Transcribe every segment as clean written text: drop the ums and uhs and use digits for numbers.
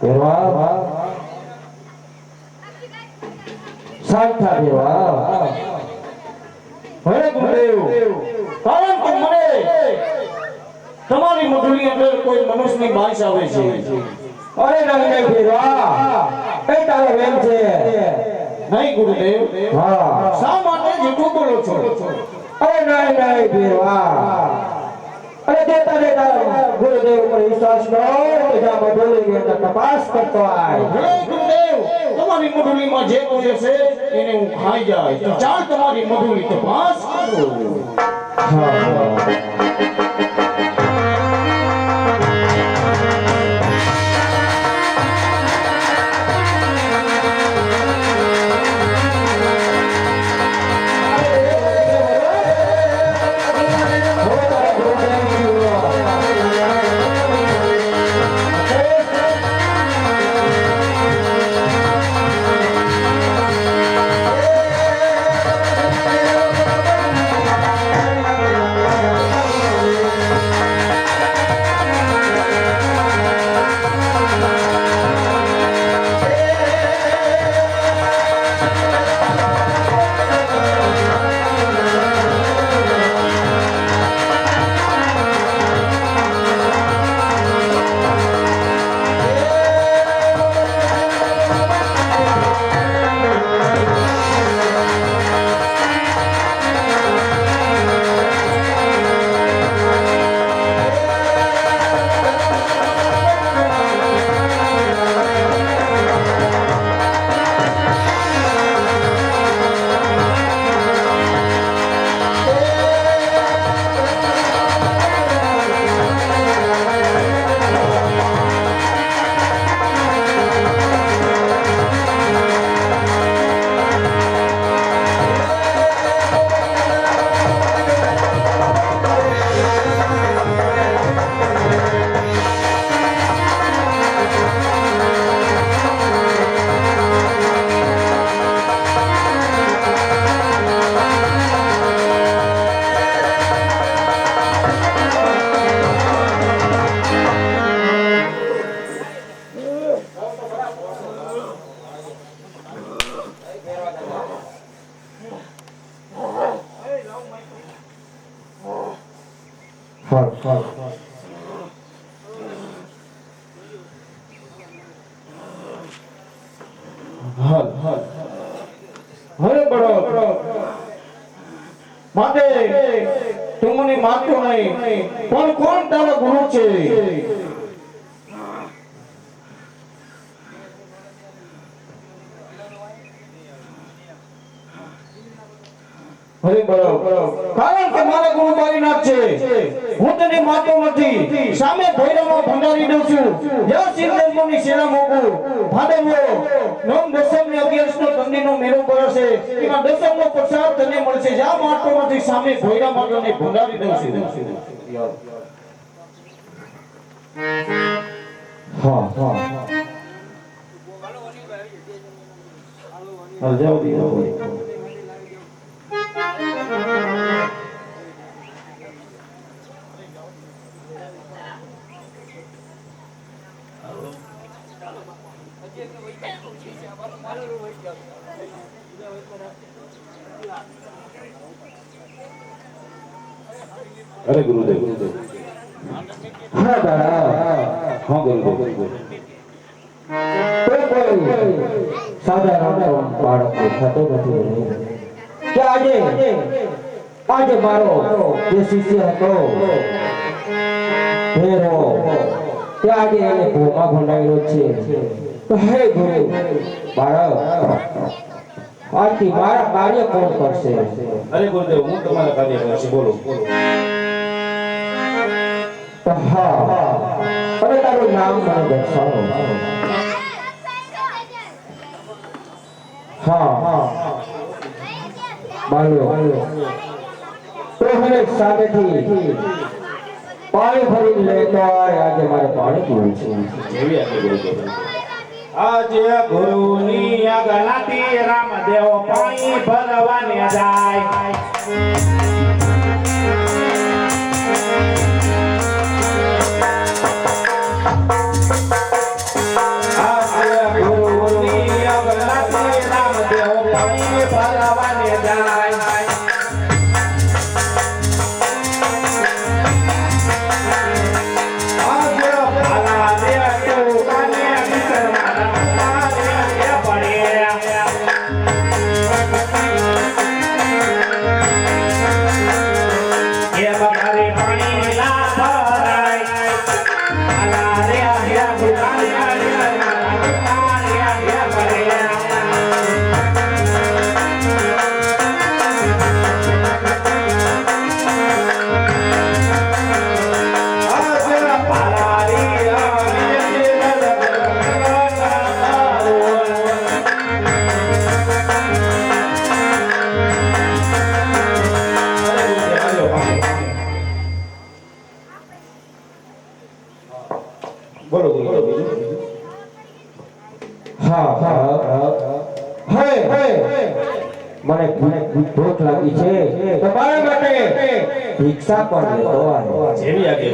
દેવા સાંઠા દેવા હે ગુરુદેવ કારણ કે મને તમારી મધુરી અંદર કોઈ મનુષ્યની બાંસ આવે છે અરે નહીં દેવા એ તારો વેમ છે નહીં ગુરુદેવ હા શા માટે જૂઠું બોલો છો અરે નહીં દેવા અરે દેતા ગુરુદેવ પર વિશ્વાસ કરો કે જા મધુલી ની અંદર તપાસ કરતો આય ગુરુદેવ તમારી મધુલીમાં જે કોઈ છે એને હું ખાઈ જાય તો ચાલ તમારી મધુલી તપાસ કરો હા માટે તું મને માનતો નહીં પણ કોણ તારો ગુરુ છે કારણ કે મારા ગુરુ બારીનાથ છે હું તને માનતો નથી સામે ભૈરવમાં ભંડારી દઉં છું યા સિદ્ધેશ્વરની સેના મોગું ભાદરવો નોમ દસમ ને 11 નો ઠંડીનો મેળો પડ્યો છે એમાં દસમ નો પ્રસાદ તને મળશે જ્યાં માનતો નથી સામે ભૈરવમાં તને ભંડારી દઉં છું હા હા હાલ જાઓ દીવો अरे गुरुदेव हाँ दादा हाँ गुरुदेव साधारण बाळक થતો નથી કે આજે મારો જે શિષ્ય હતો ફેરો કે આજે એને ભૂમા ભંડાયેલો છે તો હે ગુરુ બાળક આજથી મારા કાર્ય કોણ કરશે અરે ગુરુદેવ હું તમારા કાર્ય કરશે બોલો હા અને તારું નામ મને દર્શાવો હા બાલો તો મને સામેથી પાણી ભરી લેતો આજે મારે પાણી પીવું છે જેવી આજે ગુરુદેવ આજે ગુરુની આગળથી રામદેવ પાણી ભરવાને જાય બોલો બોલો બીજું. હા હા હે મને ભૂખ લાગી છે તમારા માટે ભિક્ષા પણ લેતો આવ્યો. જેવી આગે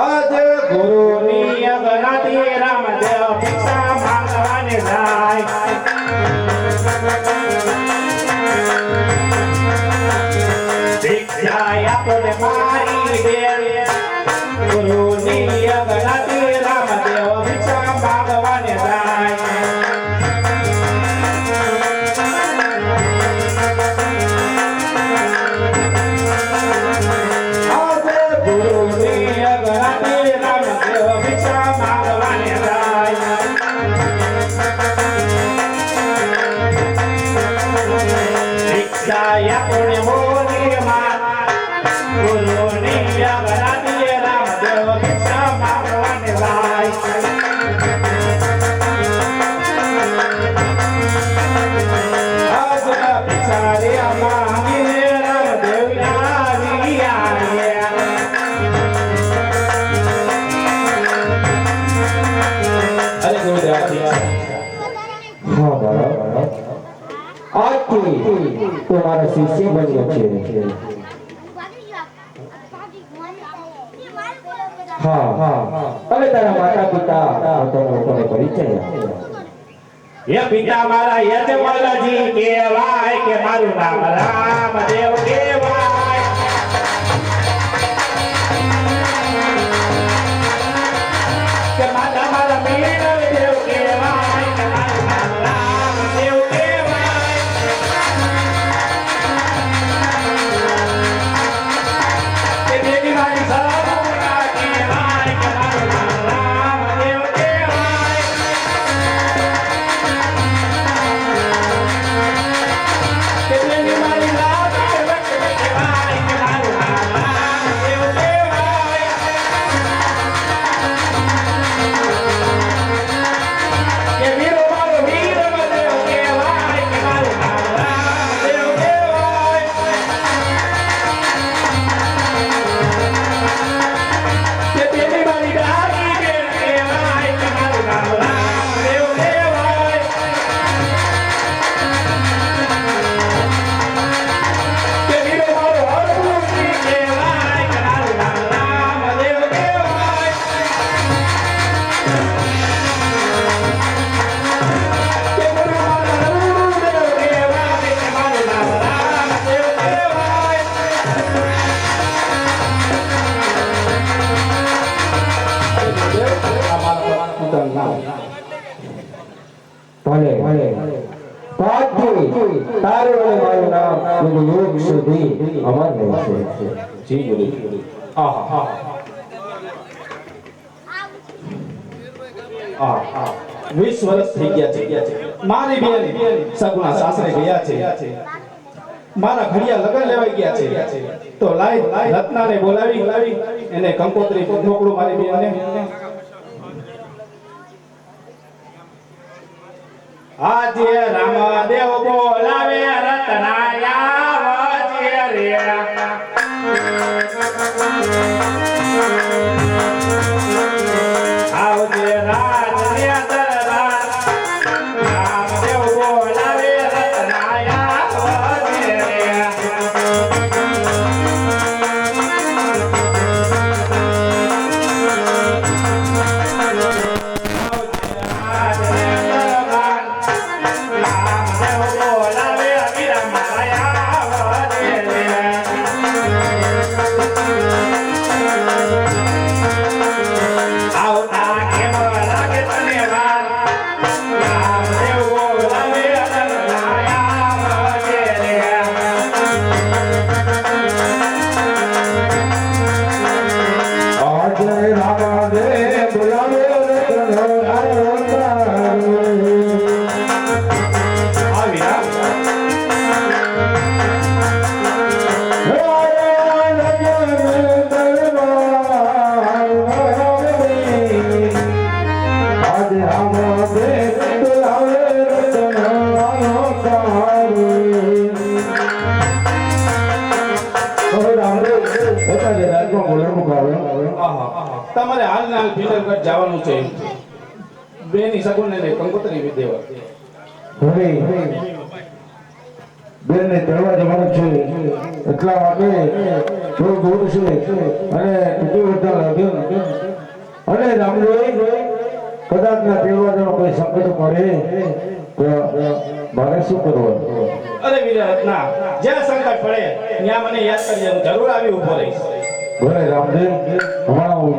આજે ગુરુની અગનાથી રામદેવ ભિક્ષા માંગવાને જાય. ભિક્ષા આપણે મારી દે. ગુરુની અગનાથી રામદેવ ભિક્ષા માંગવાને જાય. આજે ગુરુની અગનાથી રામદેવ ભિક્ષા માંગવાને જાય. ભિક્ષા આપણે મોની માં. ગુરુની અગનાથી રામદેવ ભિક્ષા માંગવાને જાય. આજના ભિક્ષારી માંગીને રામદેવ આવી આવ્યા. અરે ગુરુદેવ હા બરાબર આજથી તું મારો શિષ્ય બન્યો છે. હા હવે તારા માતા પિતા લોકોને પરિચય એ પિતા મારા યજમલજી કહેવાય કે મારું નામ રામદેવ કહેવાય. કે માતા મારા મીણદેવ કહેવાય કે મારું નામ રામદેવ કહેવાય. કે દેવી મારી સર્વગુણા કહેવાય કે મારું નામ રામદેવ કહેવાય. કે દેવી મારી લાજ કહેવાય કે મારું નામ રામદેવ કહેવાય. કે વીરો મારો વીરદેવ કહેવાય કે મારું નામ રામદેવ કહેવાય. કે દેવી મારી ડાળી બેન કહેવાય કે મારું નામ રામદેવ કહેવાય. કે વીરો મારો હરભૂષી કહેવાય કે મારું નામ રામદેવ કહેવાય. કે ગુરુ મારો ગુરુદેવ કહેવાય કે મારું નામ રામદેવ કહેવાય. આ મારા પિતાનું નામ. ભલે આજથી તારું અને મારું નામ યુગ સુધી અમર રહેશે. જી ગુરુ. આહા આહા 20 વર્ષ થઈ ગયા છે. મારી બેન સગુણા સાસરે ગયા છે. મારા ઘડિયા લગન લેવાઈ ગયા છે. તો લાઈ રત્નાને બોલાવી એને કંકોત્રી ઢોકળું મારી બેનને. આજે રામદેવ બોલાવે રત્નાયા વજે રે. આવજે રાજને દરબાર. રામદેવ બોલાવે રત્નાયા વજે રે. આવજે રાજને દરબાર. રામદેવ રામ ભેટ લાવે રતનાનો તારી તમારે હાલ ને હાલ ભીલરગઢ જવાનું છે બેની સગુને કંકોત્રી વિદેવા બેન ને તેડવા જવાનું છે એટલા માટે થોડું દૂર છે અને ટૂંકી વધતા લાગ્યો અને રામદેવ કદાચ ના તેડવા જવાનો કોઈ સંકટ પડે તો મારે શું કરવાનું? અરે વીરા રત્ના જ્યાં સંકટ પડે ત્યાં મને યાદ કરજે હું જરૂર આવી ઉભો રહીશ. ભલે રામદેવ હમણાં હું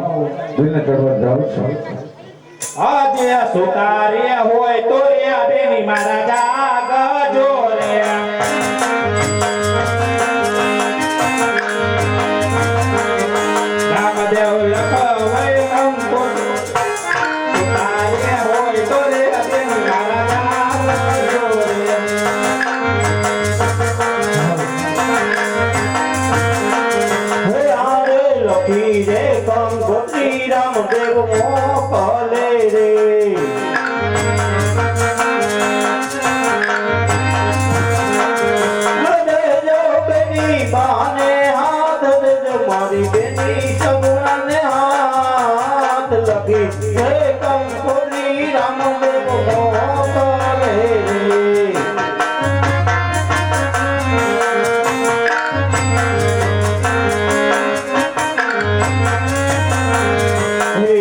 બેનને તેડવા જાઉં છું. આજે સુતારે હોય તો રે બેની મારા જાગજો રે રામદેવ લખવાય અંકો સુતારે હોય તો રે બેની મારા જાગજો રે હે આરે લખી રે કંકોત્રી રામદેવ મોકલે રે બાને હાથ દેજો મારી બેની સગુણાને હાથ લખી હે કંકોત્રી રામદેવ મોકલે રે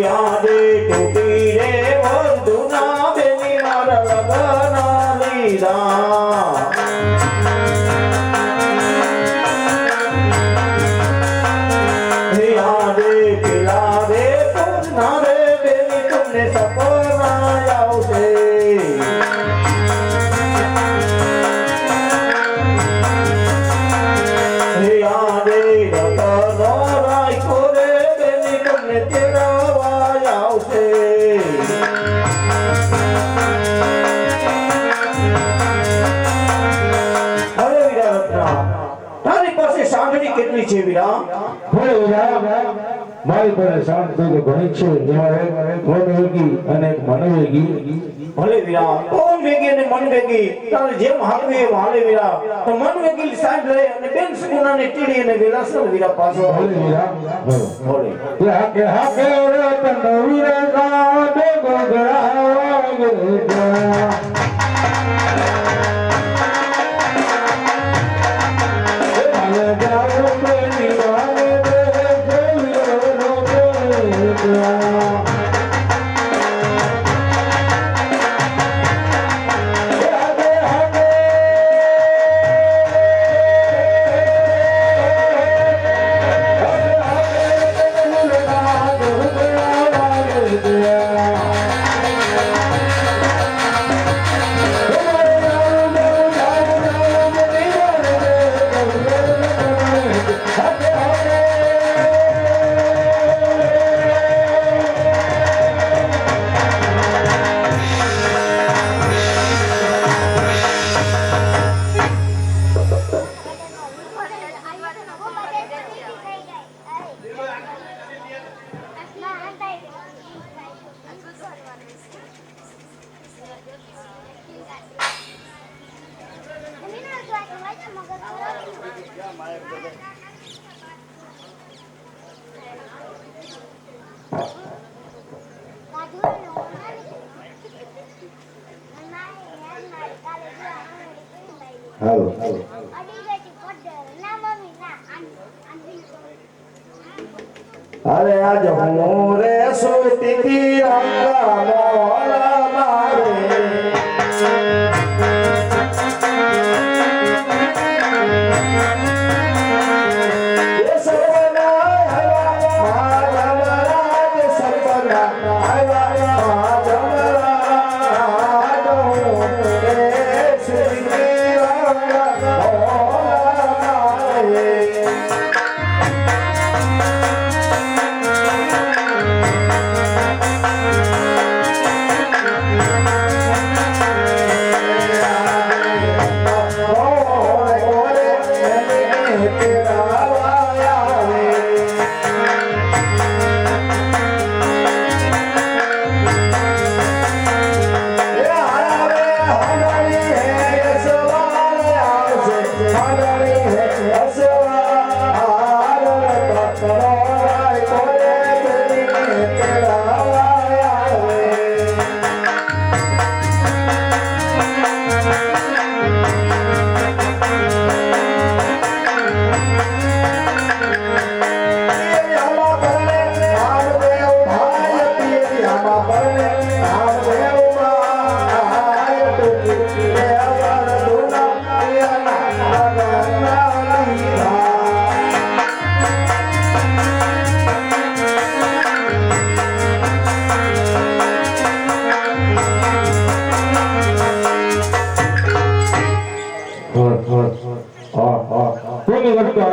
યાદે ટૂટી રે વર્ધુના બેની મારા લગના લીધા યાદે પેલા રે પૂર્ણા રે બેની તમને સપના આવશે યાદે રતનો રાખ્યો રે બેની તમને તેડવા આવશે હવે વીરા રત્ના તારી પાસે સાંભળી કેટલી છે વીરા? ભલે વીરા મારી પાસે સાંભળી તો ઘણી છે એમાં એક મન વેગી અને એક મન વેગી. ભલે વીરા કોણ વેગી અને મન વેગી તારે જેમ હાલવી એમ હાલે વીરા તો મન વેગી સાંભ લે અને બેન સુગુણાને ટીડી અને વેલાસર વીરા પાછો ભલે વીરા ભલે હાકે હાકે રે તન વીરા ગાડે ગોગરા ગોગરા હાલો અરે આજ હું રે સુતી રંગા મોલા મારે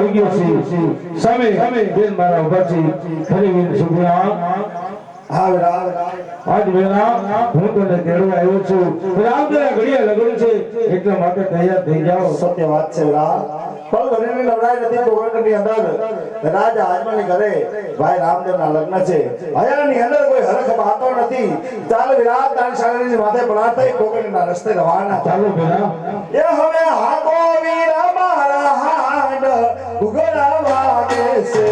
આવી ગયો છે સામે બેન મારા ઉભા છે ખરી વીર સુભિયા હા વેરા આજ વેલા હું તને તેડવા આવ્યો છું રામદેવ ઘડિયા લગન છે એટલા માટે તૈયાર થઈ જાઓ સત્ય વાત છે વેરા પણ ઘરેની લડાઈ નથી કોકણની અંદર રાજા આજમાની ઘરે ભાઈ રામદેવના લગ્ન છે હયાની અંદર કોઈ હરખ બાતો નથી ચાલ વિરાટ તારી સાગરની માથે પડાતા કોકણના રસ્તે રવાના ચાલો વેલા એ હવે હાકો વીરા મારા હાડ ઉગડા વાગે છે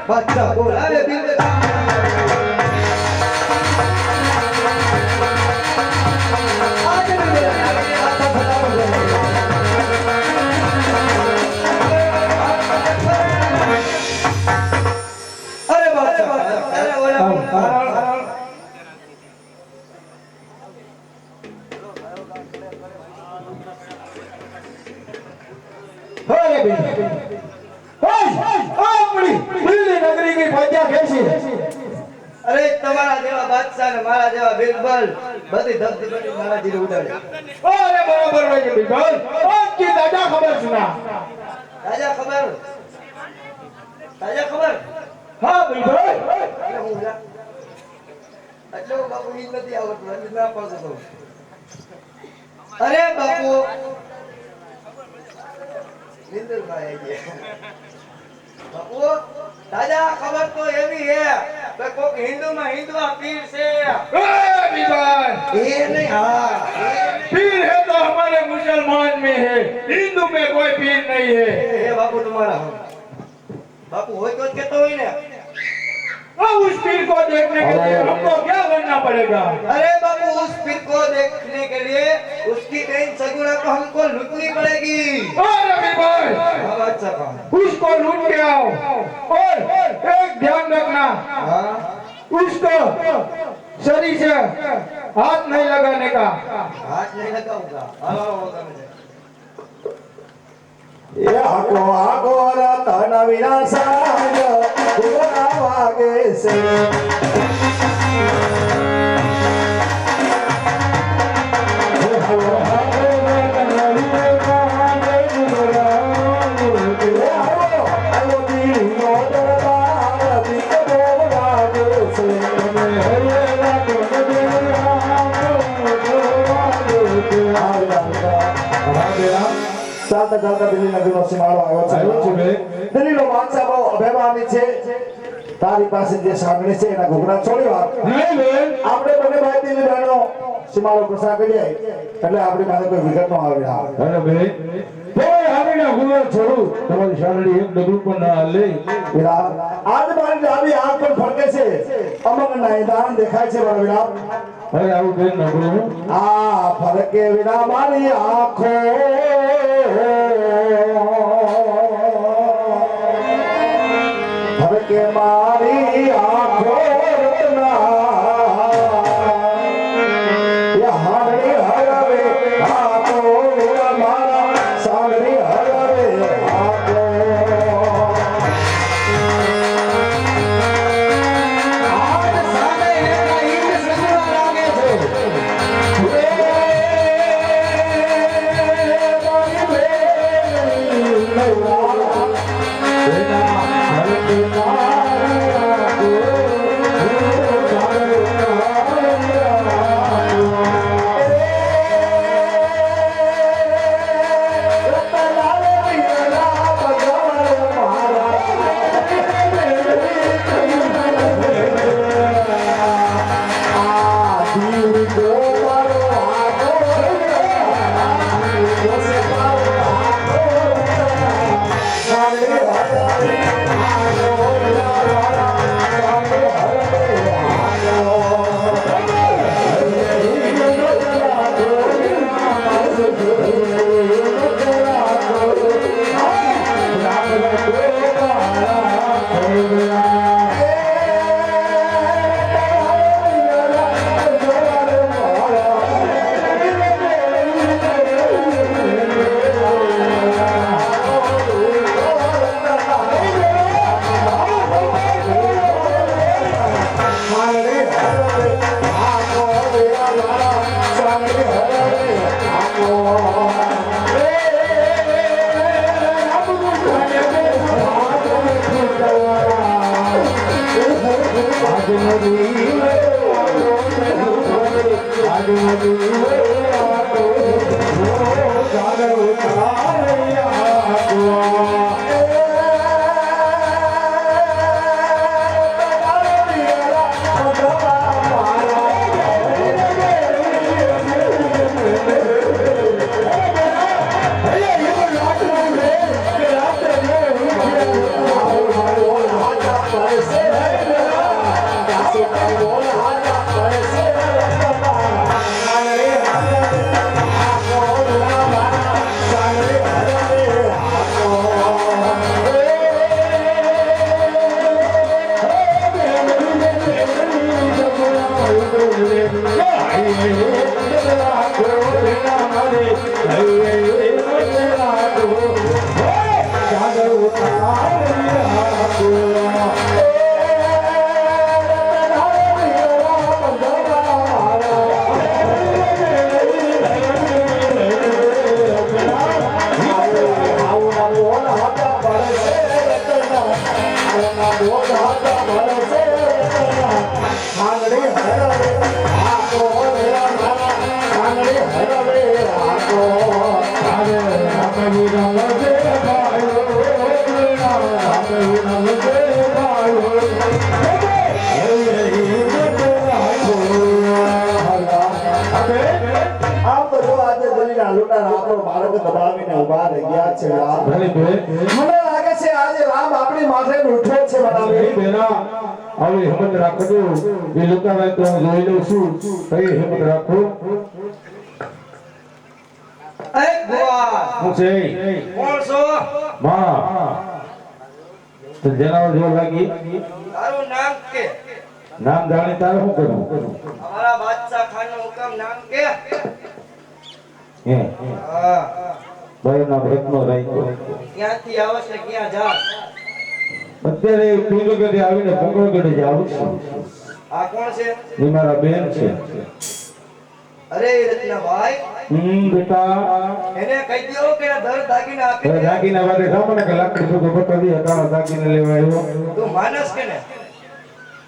બાદશાહ બોલાવે દિલ અરે બાદશાહ અરે ઓલા અરે બેન નગરી की પહોંચ્યા કેસી અરે તમારા જેવા બાદશાહ ને મારા જેવા બિરબલ બધી ધબધબી મારા જીરે ઉડાડે અરે બરોબર હોય બિરબલ ઓકે દાદા ખબર સુના તાજા ખબર તાજા ખબર હા ભાઈ એટલે હું જા. એટલે હું બાપુ ઈ નથી આવડતું એટલે ના પાડું તો. અરે બાપુ નિંદરભાઈ આવી ગયા. બાપુ દાદા ખબર તો એવી હે કે કોક હિન્દુમાં હિન્દુઆ પીર છે. એ નહીં હા पीर है तो हमारे मुसलमान में है, हिंदू में कोई पीर नहीं है। એ બાપુ તમારા બાપુ હોય તો જ કહેતો હોય ને. अब उस पीर को देखने के लिए हमको क्या करना पड़ेगा? अरे बाबू उस पीर को देखने के लिए उसकी कहीं सगुना को हमको लूटनी पड़ेगी. और रवि भाई हाँ बात साहब. उसको लूट के आओ और एक ध्यान रखना, हाँ उसको शरीर से हाथ नहीं लगाने का। हाथ नहीं लगाऊंगा. हाँ होगा मुझे. એ આકો આકો રતન વિનાશાય ગુના વાગે છે ચાલતા ચાલતા દિલ્હી નગરનો સીમાડો આવ્યો છે દિલ્હીનો બાદશાહ બહુ અભિમાની છે તારી પાસે જે સાંગણી છે એના ઘૂઘરા છોડી વાર नहीं बेन, આપણે બંને ભાઈ દિલ્હી બહેનો સીમાડો પ્રસાર કરીએ એટલે આપણી પાસે કોઈ વિગત ન આવે अरे बेन, कोई हमें ना हुआ छोड़ो, तुम्हारी शादी एक डगरू पर ना ले। વિરામ આજ મારી ડાબી આંખ પર ફરકે છે અમંગના નિદાન દેખાય છે મારા વિરામ अरे आओ बेन नगरू, આ ફરકે વિના મારી આંખો ફરકે મારી આંખો રત્ના યહારી હરવે આંખો વિના મારા સાગરી હરવે આંખો आज साले एका ईद सगुना लागे છે. બોલ હતા આપણો બાળક દબાવીને ઊભા રહી ગયા છે રામ. ભલે બેન મને લાગે છે આજે રામ આપણી માથે ઉઠો છે બનાવે. એ બેના આવી હિંમત રાખજો એ લોકોને તો હું જોઈ લઉં છું કઈ હિંમત રાખો એ ભુવા હું છે કોણ છો માં તો જનાવર જો લાગી તારું નામ કે નામ જાણી તારે શું કરું અમારા બાદશાહ ખાનનો હુકમ નામ કે હે હા ભાઈ નામ રત્નો રાખ્યો ક્યાંથી આવે છે ક્યાં જા અત્યારે પીંગળગઢે આવીને પંગળગઢે જ આવું છું આ કોણ છે એ મારા બેન છે અરે રત્નાભાઈ બેટા એને કહી દો કે દર દાગીના આપી હવે દે દાગીના વાળે રામને કે લાકડી ભેગો બતાવી હટાણા દાગીને લેવા આવ્યો તું માનસ કે ને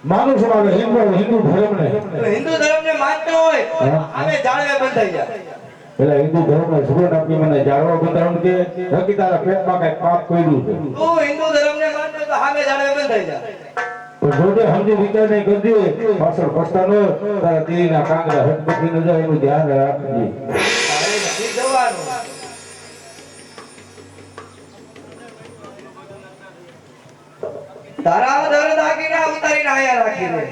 માનું છું મારે હિન્દુ ધર્મને તું હિન્દુ ધર્મને માનતો હોય હા. આમે જાળવે બંધાઈ જા પેલા હિન્દુ ધર્મને સુગંધ આપી મને જાળવા બંધારણ કે નક્કી તારા પેટમાં કઈ પાપ કર્યું છે તું હિન્દુ ધર્મને માનતો તો આમે જાળવે બંધાઈ જા પણ જોજે સમજી વિચાર નહીં કરજે પાછળ પસ્તાનો તારા તીરીના કાંગરા હટપટી ન જાય એનું ધ્યાન રાખજે અરે નથી જવાનું તારા દર દાગીના ઉતારીને આયા રાખી દે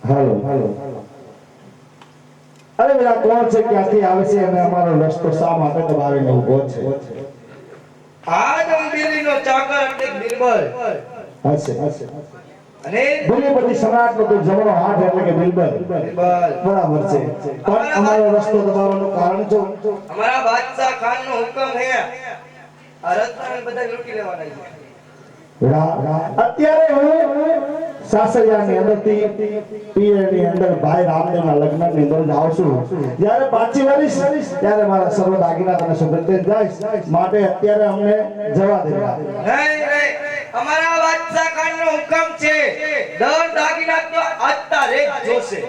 હાલો હાલો અરે પેલા કોણ છે ક્યાંથી આવે છે અને અમારો રસ્તો શા માટે દબાવીને ઊભો છે આજ અંબેલીનો ચાકર એટલે બિરબલ હશે હશે અને ભૂમિપતિ સમ્રાટનો કોઈ જમણો હાથ એટલે કે બિરબલ બિરબલ બરાબર છે પણ અમારો રસ્તો દબાવવાનું કારણ જો અમારા બાદશાહ ખાનનો હુકમ હે આ રત્નાને બધા લૂંટી લેવાના છે અત્યારે હું સાસરિયાની અંદરથી પિયરની અંદર ભાઈ રામદેવના લગ્નની અંદર જાઉં છું જ્યારે પાછી વળીશ ત્યારે મારા સર્વ દાગીના તને સુગંધ જાય માટે અત્યારે અમને જવા દેવા નહીં અમારા બાદશાહ ખાનનો હુકમ છે દર દાગીના તો આજ તારે જોશે